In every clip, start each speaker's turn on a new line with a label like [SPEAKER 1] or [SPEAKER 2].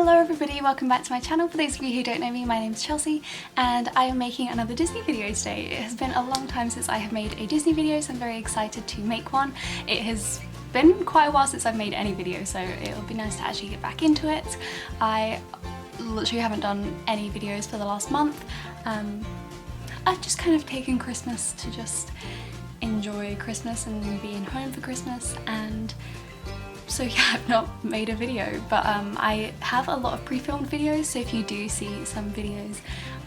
[SPEAKER 1] Hello everybody, welcome back to my channel. For those of you who don't know me, my name is Chelsea and I am making another Disney video today. It has been a long time since I have made a Disney video, so I'm very excited to make one. It has been quite a while since I've made any video, so it'll be nice to actually get back into it. I literally haven't done any videos for the last month. I've just kind of taken Christmas to just enjoy Christmas and being home for Christmas, and so yeah, I've not made a video, but I have a lot of pre-filmed videos, so if you do see some videos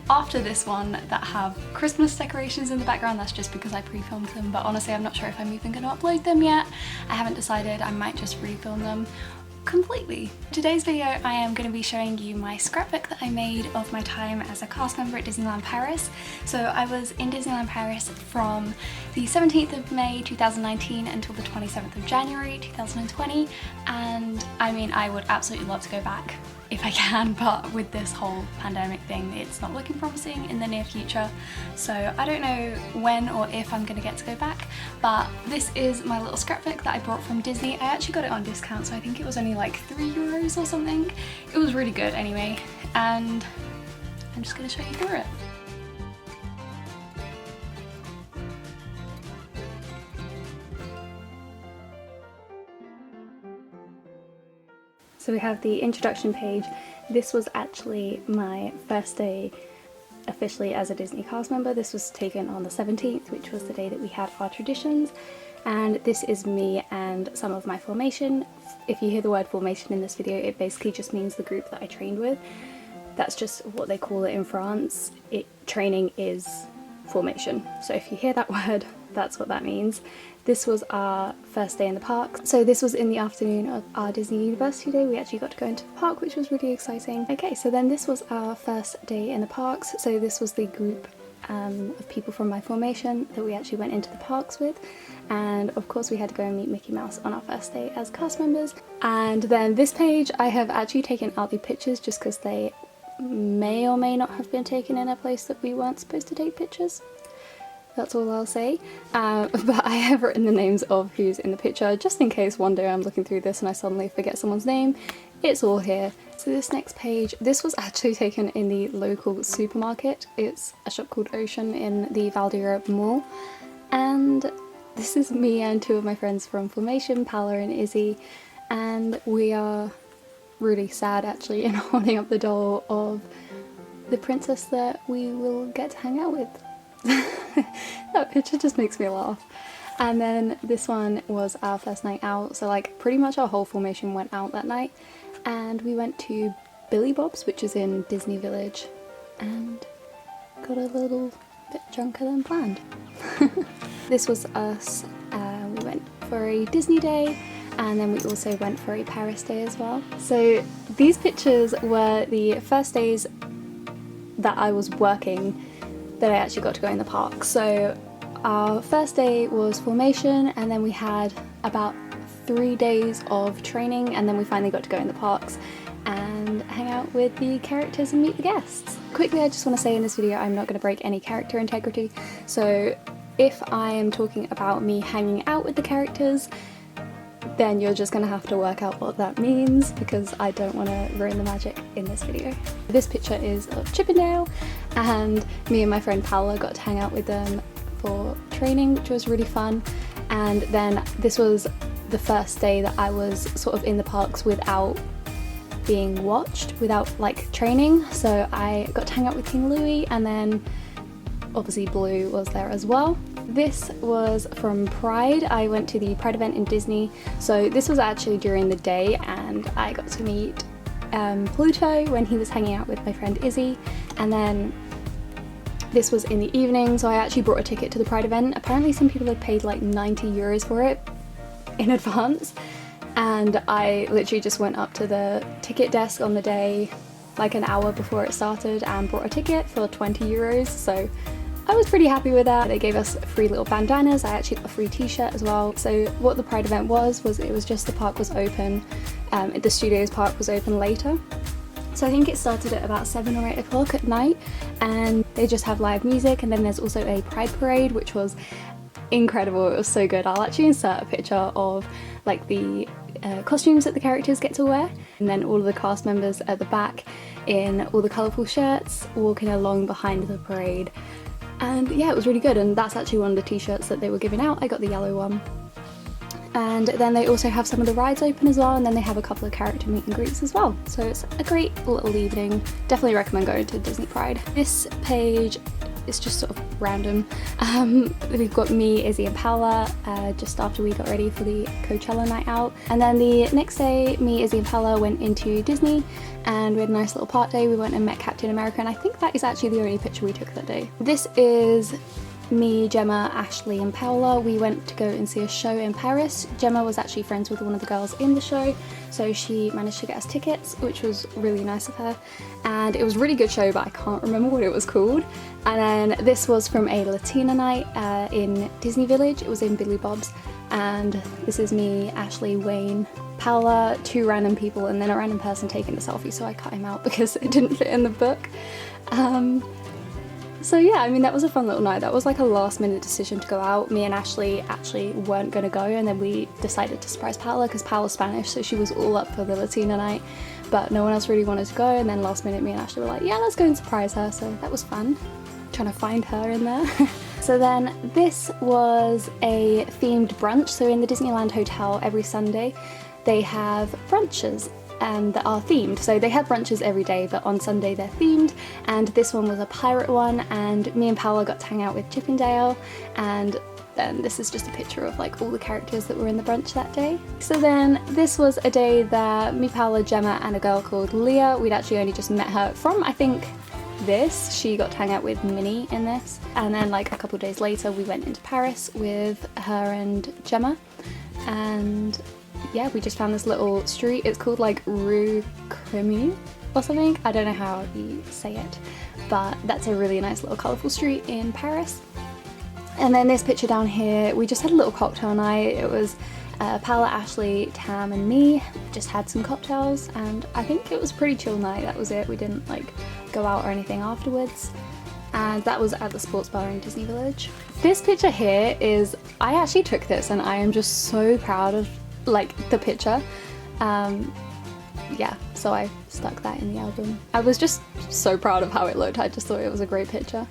[SPEAKER 1] after this one that have Christmas decorations in the background, that's just because I pre-filmed them. But honestly, I'm not sure if I'm even going to upload them yet. I haven't decided. I might just re-film them completely. Today's video I am going to be showing you my scrapbook that I made of my time as a cast member at Disneyland Paris. So I was in Disneyland Paris from the 17th of May 2019 until the 27th of January 2020, and I mean, I would absolutely love to go back if I can, but with this whole pandemic thing, it's not looking promising in the near future, so I don't know when or if I'm gonna get to go back. But this is my little scrapbook that I brought from Disney. I actually got it on discount, so I think it was only like €3 or something. It was really good anyway, and I'm just gonna show you through it. So we have the introduction page. This was actually my first day officially as a Disney cast member. This was taken on the 17th, which was the day that we had our traditions. And this is me and some of my formation. If you hear the word formation in this video, it basically just means the group that I trained with. That's just what they call it in France. Training is formation. So if you hear that word, that's what that means. This was our first day in the park. So this was in the afternoon of our Disney University Day. We actually got to go into the park, which was really exciting. Okay, so then this was our first day in the parks. So this was the group of people from my formation that we actually went into the parks with. And of course we had to go and meet Mickey Mouse on our first day as cast members. And then this page, I have actually taken out the pictures just because they may or may not have been taken in a place that we weren't supposed to take pictures. That's all I'll say. But I have written the names of who's in the picture, just in case one day I'm looking through this and I suddenly forget someone's name. It's all here. So this next page, this was actually taken in the local supermarket. It's a shop called Ocean in the Val d'Europe Mall. And this is me and two of my friends from Formation, Paula and Izzy. And we are really sad actually in holding up the doll of the princess that we will get to hang out with. That picture just makes me laugh. And then this one was our first night out, so like pretty much our whole formation went out that night, and we went to Billy Bob's, which is in Disney Village, and got a little bit drunker than planned. This was us. We went for a Disney day, and then we also went for a Paris day as well. So these pictures were the first days that I was working that I actually got to go in the park. So our first day was formation, and then we had about 3 days of training, and then we finally got to go in the parks and hang out with the characters and meet the guests. Quickly, I just want to say in this video I'm not going to break any character integrity, so if I am talking about me hanging out with the characters, then you're just going to have to work out what that means, because I don't want to ruin the magic in this video. This picture is of Chippendale, and me and my friend Paula got to hang out with them for training, which was really fun. And then this was the first day that I was sort of in the parks without being watched, without like training. So I got to hang out with King Louis, and then obviously Blue was there as well. This was from Pride. I went to the Pride event in Disney, so this was actually during the day, and I got to meet Pluto when he was hanging out with my friend Izzy. And then this was in the evening, so I actually brought a ticket to the Pride event. Apparently some people had paid like €90 for it in advance, and I literally just went up to the ticket desk on the day like an hour before it started and bought a ticket for €20, so I was pretty happy with that. They gave us free little bandanas. I actually got a free t-shirt as well. So what the Pride event was it was just the park was open, the Studios park was open later. So I think it started at about 7 or 8 o'clock at night, and they just have live music, and then there's also a Pride parade, which was incredible. It was so good. I'll actually insert a picture of like the costumes that the characters get to wear, and then all of the cast members at the back in all the colourful shirts walking along behind the parade. And yeah, it was really good, and that's actually one of the t-shirts that they were giving out. I got the yellow one. And then they also have some of the rides open as well, and then they have a couple of character meet and greets as well. So it's a great little evening. Definitely recommend going to Disney Pride. This page is just sort of random. We've got me, Izzy and Paola just after we got ready for the Coachella night out. And then the next day, me, Izzy and Paola went into Disney and we had a nice little park day. We went and met Captain America, and I think that is actually the only picture we took that day. This is me, Gemma, Ashley and Paola. We went to go and see a show in Paris. Gemma was actually friends with one of the girls in the show, so she managed to get us tickets, which was really nice of her. And it was a really good show, but I can't remember what it was called. And then this was from a Latina night in Disney Village. It was in Billy Bob's. And this is me, Ashley, Wayne, Paola, two random people, and then a random person taking a selfie, so I cut him out because it didn't fit in the book. So yeah, I mean, that was a fun little night. That was like a last minute decision to go out. Me and Ashley actually weren't going to go, and then we decided to surprise Paola because Paola's Spanish, so she was all up for the Latina night, but no one else really wanted to go. And then last minute me and Ashley were like, yeah, let's go and surprise her, so that was fun, trying to find her in there. So then this was a themed brunch. So in the Disneyland Hotel every Sunday they have brunches that are themed. So they have brunches every day, but on Sunday they're themed, and this one was a pirate one, and me and Paola got to hang out with Chippendale, and then this is just a picture of like all the characters that were in the brunch that day. So then this was a day that me, Paola, Gemma and a girl called Leah, we'd actually only just met her from, I think, this. She got to hang out with Minnie in this, and then like a couple of days later we went into Paris with her and Gemma, and yeah, we just found this little street. It's called like Rue Cremy or something. I don't know how you say it, but that's a really nice little colourful street in Paris. And then this picture down here, we just had a little cocktail night. It was Paola, Ashley, Tam and me. Just had some cocktails, and I think it was a pretty chill night. That was it. We didn't like go out or anything afterwards. And that was at the sports bar in Disney Village. This picture here is, I actually took this and I am just so proud of like the picture. Yeah, so I stuck that in the album. I was just so proud of how it looked. I just thought it was a great picture.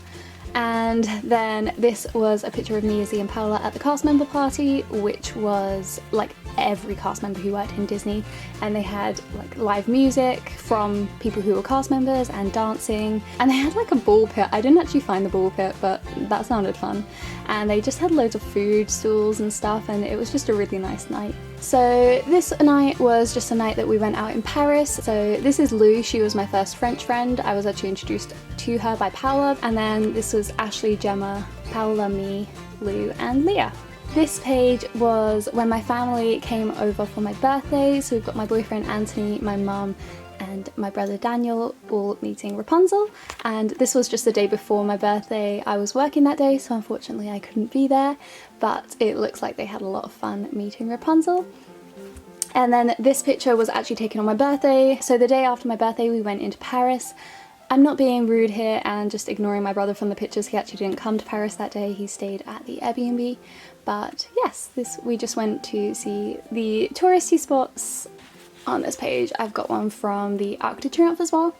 [SPEAKER 1] And then this was a picture of me, Izzy and Paola at the cast member party, which was like every cast member who worked in Disney, and they had like live music from people who were cast members and dancing, and they had like a ball pit. I didn't actually find the ball pit, but that sounded fun. And they just had loads of food stalls and stuff, and it was just a really nice night. So this night was just a night that we went out in Paris. So this is Lou. She was my first French friend. I was actually introduced to her by Paola, and then this was Ashley, Gemma, Paola, me, Lou and Leah. This page was when my family came over for my birthday. So we've got my boyfriend Anthony, my mum and my brother Daniel all meeting Rapunzel, and this was just the day before my birthday. I was working that day, so unfortunately I couldn't be there, but it looks like they had a lot of fun meeting Rapunzel. And then this picture was actually taken on my birthday. So the day after my birthday we went into Paris. I'm not being rude here and just ignoring my brother from the pictures. He actually didn't come to Paris that day. He stayed at the Airbnb. But yes, we just went to see the touristy spots. On this page I've got one from the Arc de Triomphe as well.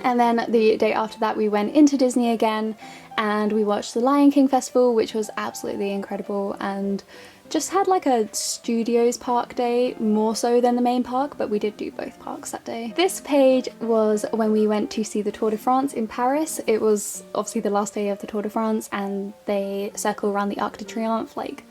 [SPEAKER 1] And then the day after that we went into Disney again and we watched the Lion King festival, which was absolutely incredible, and just had like a studios park day more so than the main park, but we did do both parks that day. This page was when we went to see the Tour de France in Paris. It was obviously the last day of the Tour de France, and they circle around the Arc de Triomphe like,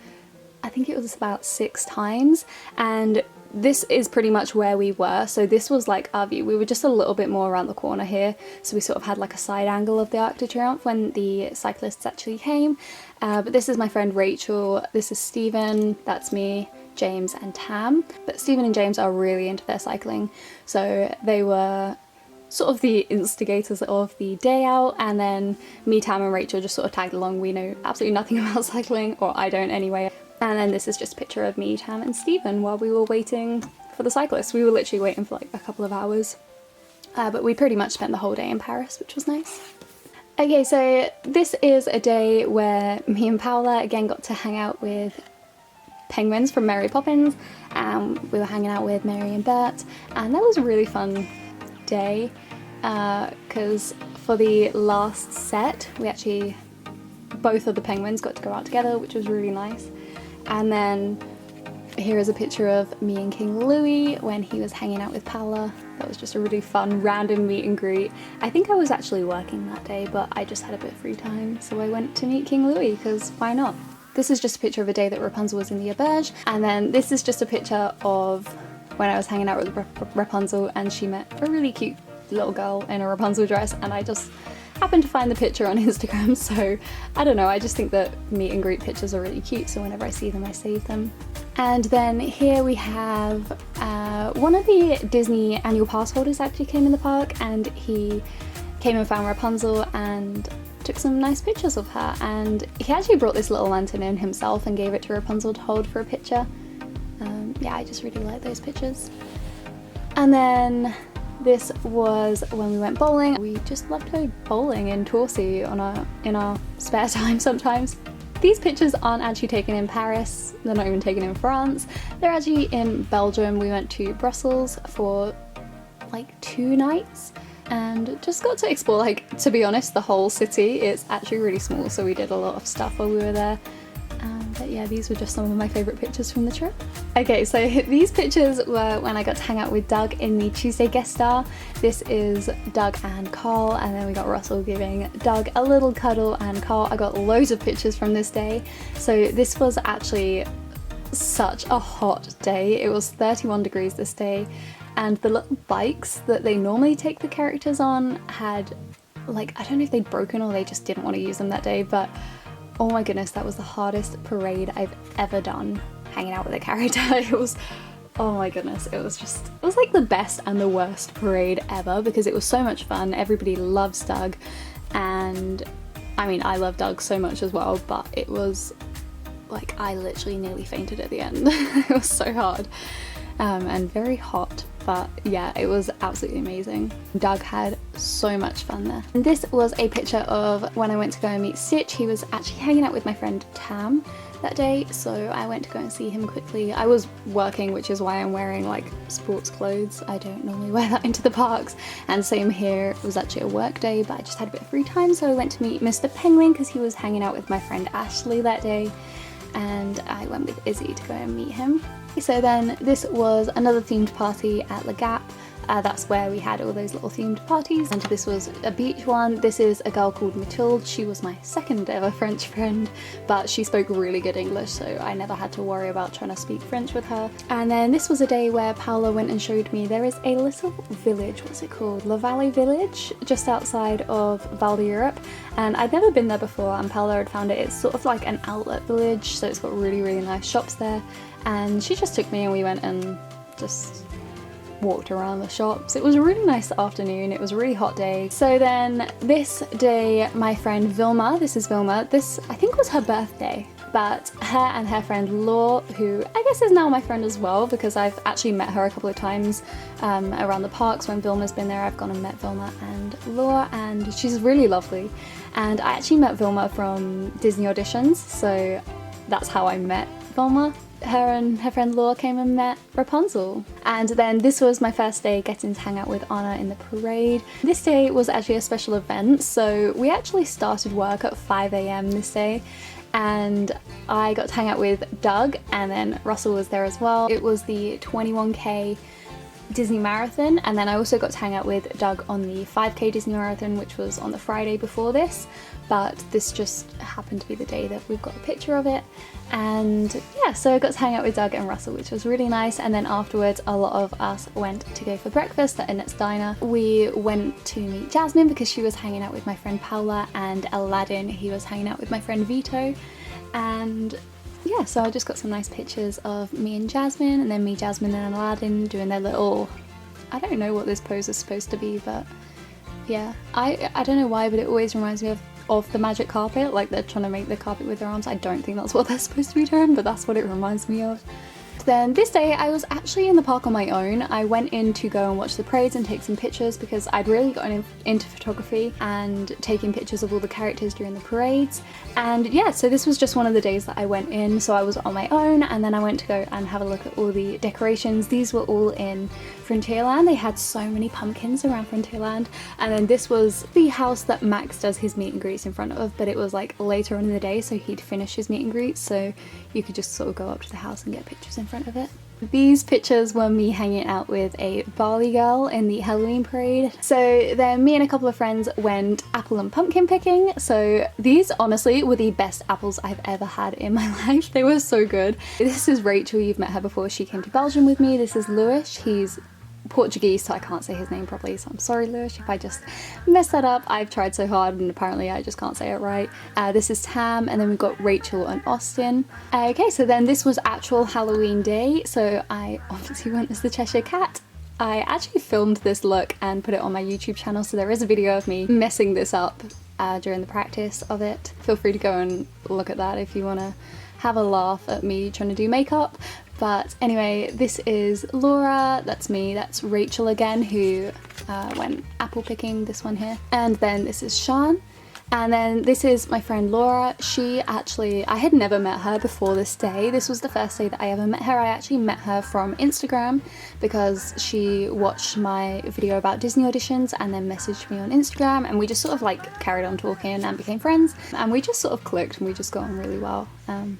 [SPEAKER 1] I think it was about 6 times, and this is pretty much where we were. So this was like our view. We were just a little bit more around the corner here, so we sort of had like a side angle of the Arc de Triomphe when the cyclists actually came. But this is my friend Rachel, this is Stephen, that's me, James and Tam. But Stephen and James are really into their cycling, so they were sort of the instigators of the day out, and then me, Tam and Rachel just sort of tagged along. We know absolutely nothing about cycling, or I don't anyway. And then this is just a picture of me, Tam and Stephen while we were waiting for the cyclists. We were literally waiting for like a couple of hours, but we pretty much spent the whole day in Paris, which was nice. Okay, so this is a day where me and Paola again got to hang out with penguins from Mary Poppins, and we were hanging out with Mary and Bert, and that was a really fun day because for the last set we actually, both of the penguins got to go out together, which was really nice. And then here is a picture of me and King Louis when he was hanging out with Paula. That was just a really fun random meet and greet. I think I was actually working that day, but I just had a bit of free time, so I went to meet King Louis because why not? This is just a picture of a day that Rapunzel was in the auberge, and then this is just a picture of when I was hanging out with Rapunzel and she met a really cute little girl in a Rapunzel dress, and I just happened to find the picture on Instagram, so I don't know, I just think that meet and greet pictures are really cute, so whenever I see them I save them. And then here we have one of the Disney annual pass holders actually came in the park, and he came and found Rapunzel and took some nice pictures of her, and he actually brought this little lantern in himself and gave it to Rapunzel to hold for a picture. Yeah, I just really like those pictures. And then this was when we went bowling. We just love to go bowling in Torcy in our spare time sometimes. These pictures aren't actually taken in Paris, they're not even taken in France, they're actually in Belgium. We went to Brussels for like 2 nights and just got to explore, like, to be honest, the whole city. It's actually really small, so we did a lot of stuff while we were there. But yeah, these were just some of my favourite pictures from the trip. Okay, so these pictures were when I got to hang out with Doug in the Tuesday guest star. This is Doug and Carl, and then we got Russell giving Doug a little cuddle, and Carl. I got loads of pictures from this day. So this was actually such a hot day. It was 31 degrees this day, and the little bikes that they normally take the characters on had, like, I don't know if they'd broken or they just didn't want to use them that day, but oh my goodness, that was the hardest parade I've ever done, hanging out with a character. It was, oh my goodness, it was like the best and the worst parade ever because it was so much fun. Everybody loves Doug, and I mean, I love Doug so much as well, but it was like, I literally nearly fainted at the end. It was so hard and very hot. But yeah, it was absolutely amazing. Doug had so much fun there. And this was a picture of when I went to go and meet Stitch. He was actually hanging out with my friend Tam that day, so I went to go and see him quickly. I was working, which is why I'm wearing like sports clothes. I don't normally wear that into the parks. And same here, it was actually a work day, but I just had a bit of free time, so I went to meet Mr. Penguin because he was hanging out with my friend Ashley that day, and I went with Izzy to go and meet him. So then this was another themed party at Le Gap. That's where we had all those little themed parties, and this was a beach one. This is a girl called Mathilde. She was my second ever French friend, but she spoke really good English, so I never had to worry about trying to speak French with her. And then this was a day where Paula went and showed me there is a little village, what's it called? La Valley Village, just outside of Val d'Europe, and I'd never been there before, and Paula had found it. It's sort of like an outlet village, so it's got really, really nice shops there, and she just took me and we went and just walked around the shops. It was a really nice afternoon. It was a really hot day. So then this day, my friend Vilma, this is Vilma, this I think was her birthday, but her and her friend Laura, who I guess is now my friend as well because I've actually met her a couple of times around the parks when Vilma's been there. I've gone and met Vilma and Laura, and she's really lovely. And I actually met Vilma from Disney auditions, so that's how I met Vilma. Her and her friend Laura came and met Rapunzel. And then this was my first day getting to hang out with Anna in the parade. This day was actually a special event, so we actually started work at 5 AM this day, and I got to hang out with Doug, and then Russell was there as well. It was the 21K Disney Marathon, and then I also got to hang out with Doug on the 5K Disney Marathon, which was on the Friday before this, but this just happened to be the day that we've got a picture of it. And yeah, so I got to hang out with Doug and Russell, which was really nice. And then afterwards, a lot of us went to go for breakfast at Annette's Diner. We went to meet Jasmine because she was hanging out with my friend Paula, and Aladdin, he was hanging out with my friend Vito. And yeah, so I just got some nice pictures of me and Jasmine, and then me, Jasmine, and Aladdin doing their little, I don't know what this pose is supposed to be, but yeah, I don't know why, but it always reminds me of the magic carpet, like they're trying to make the carpet with their arms. I don't think that's what they're supposed to be doing, but that's what it reminds me of. Then this day I was actually in the park on my own. I went in to go and watch the parades and take some pictures because I'd really gotten into photography and taking pictures of all the characters during the parades. And yeah, so this was just one of the days that I went in, so I was on my own, and then I went to go and have a look at all the decorations. These were all in Frontierland. They had so many pumpkins around Frontierland. And then this was the house that Max does his meet and greets in front of, but it was like later on in the day, so he'd finish his meet and greets, so you could just sort of go up to the house and get pictures in front of it. These pictures were me hanging out with a Bali girl in the Halloween parade. So then me and a couple of friends went apple and pumpkin picking. So these honestly were the best apples I've ever had in my life. They were so good. This is Rachel, you've met her before, she came to Belgium with me. This is Lewis, he's Portuguese, so I can't say his name properly, so I'm sorry Lewis if I just mess that up. I've tried so hard and apparently I just can't say it right. This is Tam, and then we've got Rachel and Austin. Okay, so then this was actual Halloween day, so I obviously went as the Cheshire Cat. I actually filmed this look and put it on my YouTube channel, so there is a video of me messing this up during the practice of it. Feel free to go and look at that if you want to have a laugh at me trying to do makeup. But anyway, this is Laura, that's me, that's Rachel again, who went apple picking, this one here. And then this is Sean. And then this is my friend Laura. She actually, I had never met her before this day. This was the first day that I ever met her. I actually met her from Instagram because she watched my video about Disney auditions and then messaged me on Instagram, and we just sort of like carried on talking and became friends, and we just sort of clicked and we just got on really well.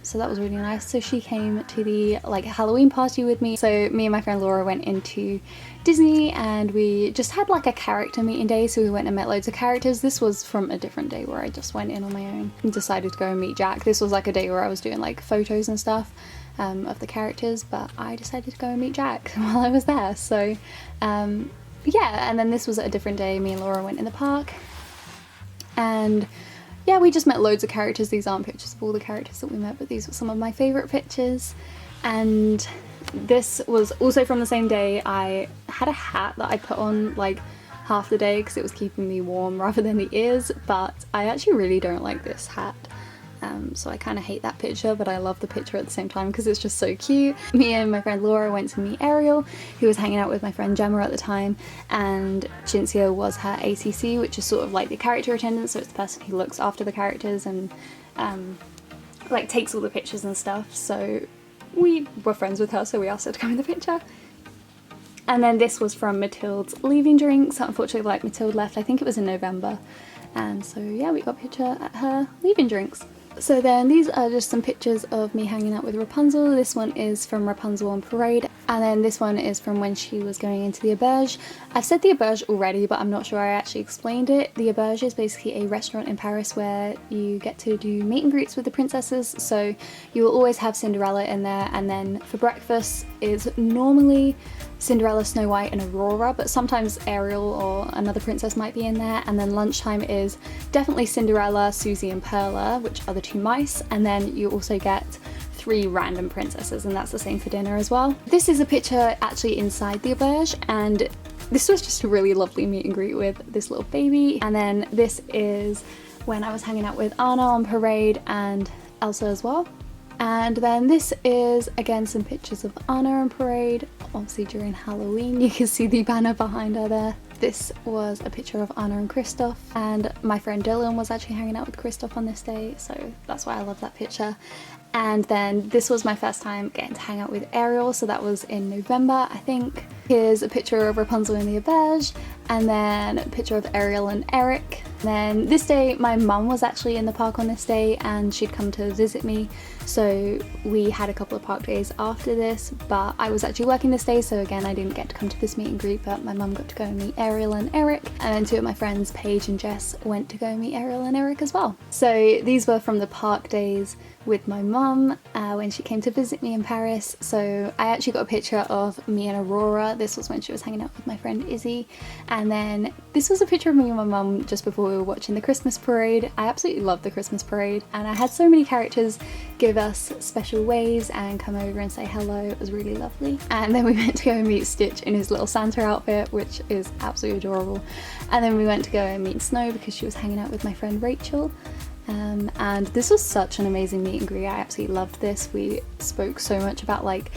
[SPEAKER 1] So that was really nice. So she came to the like Halloween party with me. So me and my friend Laura went into Disney and we just had like a character meeting day, so we went and met loads of characters. This was from a different day where I just went in on my own and decided to go and meet Jack. This was like a day where I was doing like photos and stuff of the characters, but I decided to go and meet Jack while I was there. So yeah, and then this was a different day. Me and Laura went in the park and yeah, we just met loads of characters. These aren't pictures of all the characters that we met, but these were some of my favourite pictures. And this was also from the same day. I had a hat that I put on like half the day because it was keeping me warm rather than the ears, but I actually really don't like this hat. So I kind of hate that picture, but I love the picture at the same time because it's just so cute. Me and my friend Laura went to meet Ariel, who was hanging out with my friend Gemma at the time, and Cinzia was her ACC, which is sort of like the character attendant, so it's the person who looks after the characters and like takes all the pictures and stuff. So we were friends with her, so we asked her to come in the picture. And then this was from Matilda's leaving drinks. Unfortunately, like Matilda left, I think it was in November, and so yeah, we got a picture at her leaving drinks. So then these are just some pictures of me hanging out with Rapunzel. This one is from Rapunzel on Parade, and then this one is from when she was going into the auberge. I've said the auberge already, but I'm not sure I actually explained it. The auberge is basically a restaurant in Paris where you get to do meet and greets with the princesses, so you will always have Cinderella in there, and then for breakfast is normally Cinderella, Snow White and Aurora, but sometimes Ariel or another princess might be in there, and then lunchtime is definitely Cinderella, Susie and Perla, which are the two mice, and then you also get 3 random princesses, and that's the same for dinner as well. This is a picture actually inside the auberge, and this was just a really lovely meet and greet with this little baby. And then this is when I was hanging out with Anna on Parade and Elsa as well. And then this is again some pictures of Anna on Parade, obviously during Halloween. You can see the banner behind her there. This was a picture of Anna and Kristoff, and my friend Dylan was actually hanging out with Kristoff on this day, so that's why I love that picture. And then this was my first time getting to hang out with Ariel, so that was in November, I think. Here's a picture of Rapunzel in the auberge, and then a picture of Ariel and Eric. And then this day, my mum was actually in the park on this day, and she'd come to visit me, so we had a couple of park days after this, but I was actually working this day, so again, I didn't get to come to this meet and greet, but my mum got to go and meet Ariel and Eric, and then 2 of my friends, Paige and Jess, went to go meet Ariel and Eric as well. So these were from the park days with my mum when she came to visit me in Paris. So I actually got a picture of me and Aurora. This was when she was hanging out with my friend Izzy, and then this was a picture of me and my mum just before we were watching the Christmas parade. I absolutely love the Christmas parade, and I had so many characters give us special waves and come over and say hello. It was really lovely. And then we went to go and meet Stitch in his little Santa outfit, which is absolutely adorable. And then we went to go and meet Snow because she was hanging out with my friend Rachel. And this was such an amazing meet and greet. I absolutely loved this. We spoke so much about like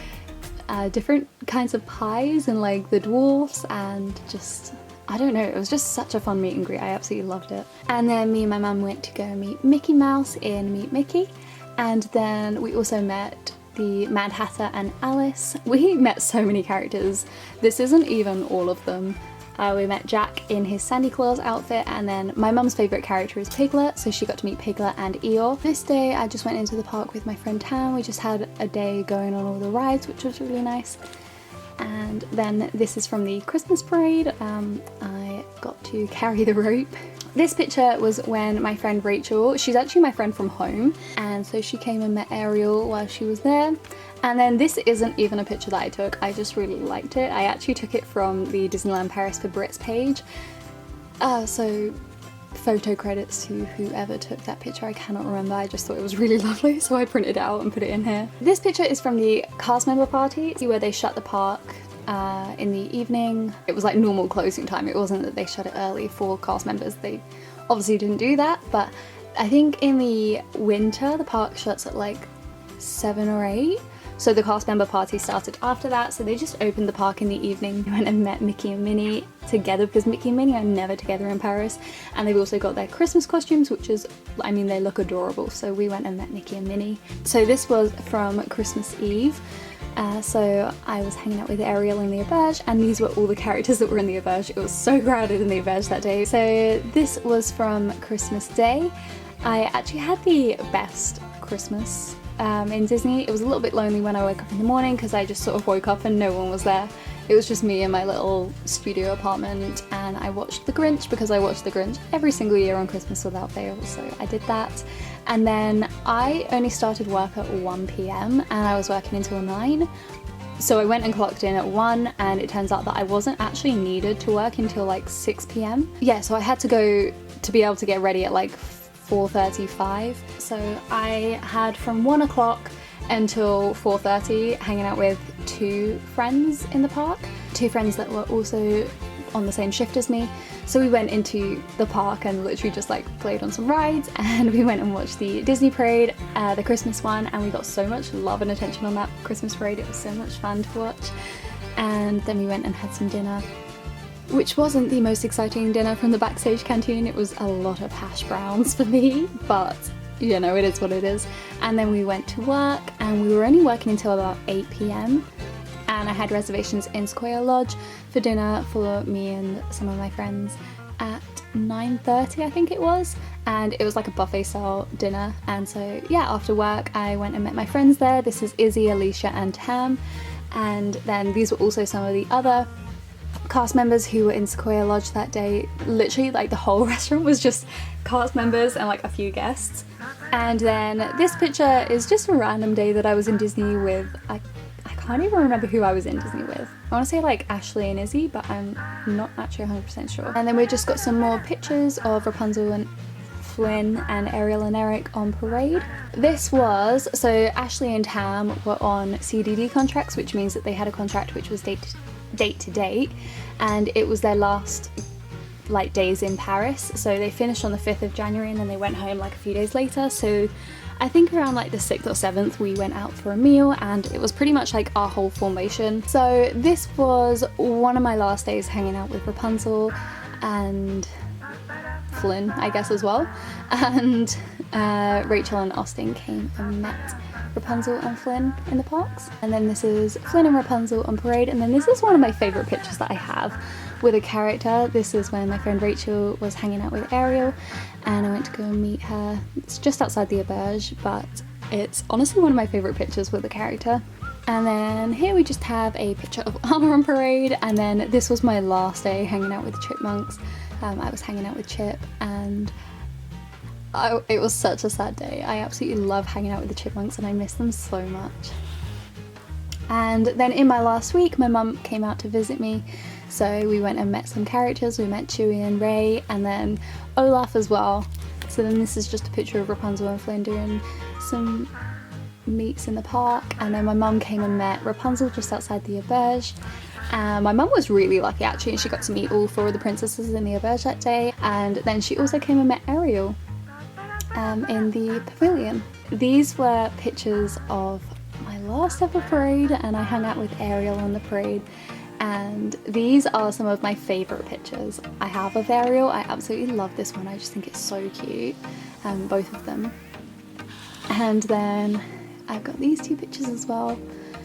[SPEAKER 1] different kinds of pies and like the dwarfs, and just, I don't know, it was just such a fun meet and greet. I absolutely loved it. And then me and my mum went to go meet Mickey Mouse in Meet Mickey, and then we also met the Mad Hatter and Alice. We met so many characters. This isn't even all of them. We met Jack in his Santa Claus outfit, and then my mum's favourite character is Piglet, so she got to meet Piglet and Eeyore. This day I just went into the park with my friend Tam. We just had a day going on all the rides, which was really nice. And then this is from the Christmas parade. I got to carry the rope. This picture was when my friend Rachel, she's actually my friend from home, and so she came and met Ariel while she was there. And then this isn't even a picture that I took, I just really liked it. I actually took it from the Disneyland Paris for Brits page. So photo credits to whoever took that picture, I cannot remember, I just thought it was really lovely, so I printed it out and put it in here. This picture is from the cast member party, where they shut the park in the evening. It was like normal closing time, it wasn't that they shut it early for cast members, they obviously didn't do that, but I think in the winter the park shuts at like 7 or 8. So the cast member party started after that, so they just opened the park in the evening. We went and met Mickey and Minnie together, because Mickey and Minnie are never together in Paris, and they've also got their Christmas costumes, which is, I mean, they look adorable, so we went and met Mickey and Minnie. So this was from Christmas Eve. So I was hanging out with Ariel in the auberge, and these were all the characters that were in the auberge. It was so crowded in the auberge that day. So this was from Christmas Day. I actually had the best Christmas in Disney. It was a little bit lonely when I woke up in the morning, because I just sort of woke up and no one was there. It was just me in my little studio apartment, and I watched The Grinch, because I watched The Grinch every single year on Christmas without fail, so I did that. And then I only started work at 1 PM and I was working until 9. So I went and clocked in at 1, and it turns out that I wasn't actually needed to work until like 6 PM. Yeah, so I had to go to be able to get ready at like 4:35. So I had from 1 o'clock until 4:30 hanging out with 2 friends in the park. 2 friends that were also on the same shift as me. So we went into the park and literally just like played on some rides, and we went and watched the Disney parade, the Christmas one, and we got so much love and attention on that Christmas parade. It was so much fun to watch. And then we went and had some dinner, which wasn't the most exciting dinner from the backstage canteen. It was a lot of hash browns for me, but you know, it is what it is. And then we went to work, and we were only working until about 8 PM. And I had reservations in Sequoia Lodge for dinner for me and some of my friends at 9:30, I think it was, and it was like a buffet style dinner. And so yeah, after work I went and met my friends there. This is Izzy, Alicia and Tam, and then these were also some of the other cast members who were in Sequoia Lodge that day. Literally like the whole restaurant was just cast members and like a few guests. And then this picture is just a random day that I was in Disney with, I can't even remember who I was in Disney with. I want to say like Ashley and Izzy, but I'm not actually 100% sure. And then we just got some more pictures of Rapunzel and Flynn and Ariel and Eric on parade. This was, so Ashley and Tam were on CDD contracts, which means that they had a contract which was date to date, and it was their last like days in Paris. So they finished on the 5th of January and then they went home like a few days later. So I think around like the 6th or 7th we went out for a meal, and it was pretty much like our whole formation. So this was one of my last days hanging out with Rapunzel and Flynn, I guess, as well. And Rachel and Austin came and met Rapunzel and Flynn in the parks. And then this is Flynn and Rapunzel on parade, and then this is one of my favourite pictures that I have with a character. This is when my friend Rachel was hanging out with Ariel, and I went to go and meet her. It's just outside the auberge, but it's honestly one of my favourite pictures with a character. And then here we just have a picture of Anna on parade, and then this was my last day hanging out with the chipmunks. I was hanging out with Chip, and it was such a sad day. I absolutely love hanging out with the chipmunks and I miss them so much. And then in my last week my mum came out to visit me, so we went and met some characters. We met Chewie and Ray, and then Olaf as well. So then this is just a picture of Rapunzel and Flynn doing some meets in the park, and then my mum came and met Rapunzel just outside the auberge. My mum was really lucky actually, and she got to meet all 4 of the princesses in the auberge that day, and then she also came and met Ariel in the pavilion. These were pictures of my last ever parade, and I hung out with Ariel on the parade. And these are some of my favourite pictures I have of Ariel. I absolutely love this one, I just think it's so cute, both of them. And then I've got these two pictures as well.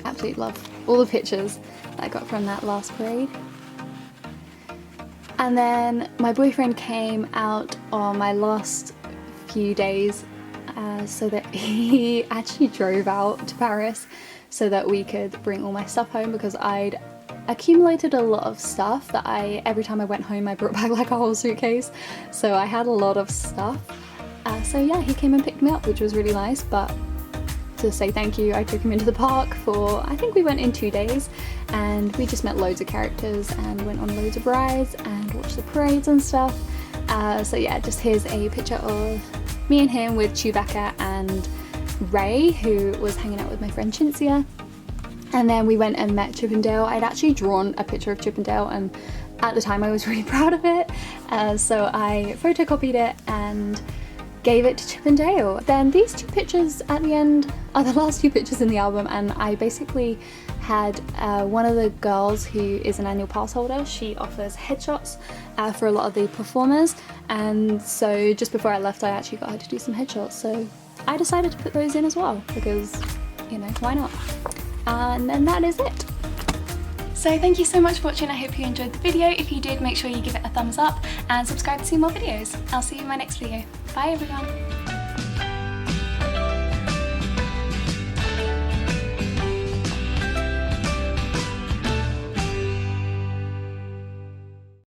[SPEAKER 1] Absolutely love all the pictures that I got from that last parade. And then my boyfriend came out on my last few days, so that he actually drove out to Paris so that we could bring all my stuff home, because I'd accumulated a lot of stuff that every time I went home I brought back like a whole suitcase, so I had a lot of stuff. So yeah, he came and picked me up, which was really nice. But to say thank you, I took him into the park for, I think we went in 2 days, and we just met loads of characters and went on loads of rides and watched the parades and stuff. So yeah, just here's a picture of me and him with Chewbacca and Ray, who was hanging out with my friend Chintzia. And then we went and met Chip and Dale. I'd actually drawn a picture of Chip and Dale, and at the time I was really proud of it, so I photocopied it and gave it to Chip and Dale. Then these two pictures at the end are the last two pictures in the album, and I basically had one of the girls who is an annual pass holder. She offers headshots for a lot of the performers, and so just before I left I actually got her to do some headshots, so I decided to put those in as well because, you know, why not? And then that is it. So thank you so much for watching. I hope you enjoyed the video. If you did, make sure you give it a thumbs up and subscribe to see more videos. I'll see you in my next video. Bye everyone.